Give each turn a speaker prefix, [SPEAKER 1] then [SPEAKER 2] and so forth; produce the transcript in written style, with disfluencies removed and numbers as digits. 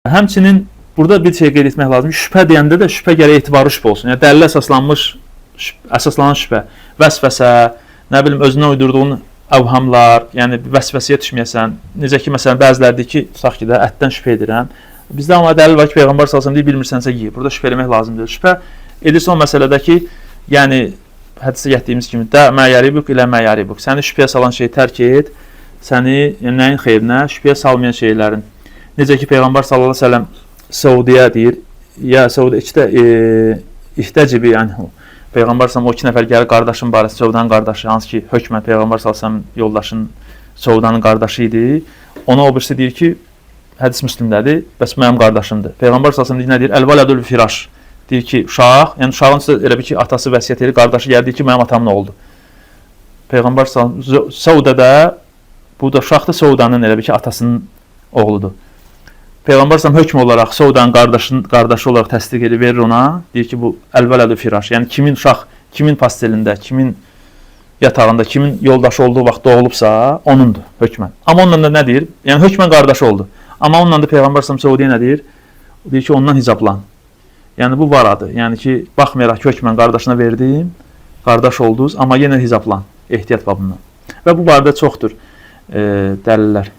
[SPEAKER 1] Həmçinin burada bir şey qeyd etmək lazımdır. Şübhə deyəndə də şübhə gərək etibarlı şübhə olsun. Yəni dəlillə əsaslanan şübhə, vəsvəsə, nə bilim özünə uydurduğun əvhamlar, yəni vəsvəsəyə düşməyəsən. Necə ki məsələn bəziləri deyir ki, tutaq ki də ətdən şübhə edirəm. Bizdə amma dəlil var ki, Peyğəmbər sallallahu əleyhi və səlləm deyir, bilmirsənsə ye. Burada şübhə eləmək lazımdır. Şübhə edirsə o məsələdə ki, yəni hədisdə getdiyimiz kimi də məyaribuk ilə məyaribuk. Səni şübhəyə salan şeyi tərk et. Səni yəni nəyin xeyrinə, şübhəyə salmayan şeylərin. Necə ki Peyğəmbər sallallahu əleyhi və səlləm Saudiyə deyir, ya Saudiya içdə ihtəcibi, yəni Peyğəmbər sallallahu o 2 nəfər gəlir qardaşın barəsi, Saudanın qardaşı, hansı ki hökmən Peyğəmbər sallallahu yoldaşın Saudanın qardaşı idi. Ona o birisi deyir ki, hədis Müslimdədir, bəs mənim qardaşımdır. Peyğəmbər sallallahu deyir, nə deyir? Əl-vəladul firaş. Deyir ki, uşaq, yəni uşağın üstə elə bir ki, atası vəsiyyət edir, qardaşı gəldi ki, mənim atamın oğludur. Peyğəmbər sallallahu Saudada bu da uşaqdır, Saudanın elə bir ki, atasının oğludur. Peyğəmbər sallallahu hökm olaraq Saudanın qardaşı olaraq təsdiq edir, verir ona. Deyir ki, bu əl-vəladul firaş. Yəni kimin uşaq, kimin pastelində, kimin yatağında, kimin yoldaşı olduğu vaxt doğulubsa, onundur hökmən. Amma onunla da nə deyir? Yəni hökmən qardaşı oldu. Amma onunla da Peyğəmbər sallallahu Saudiyə nə deyir? Deyir ki, ondan hicablan. Yəni bu var adı. Yəni ki, baxmayaraq ki, hökmən qardaşına verdim, qardaş oldunuz, amma yenə hicablan, ehtiyat babından. Və bu barədə çoxdur dəlillər.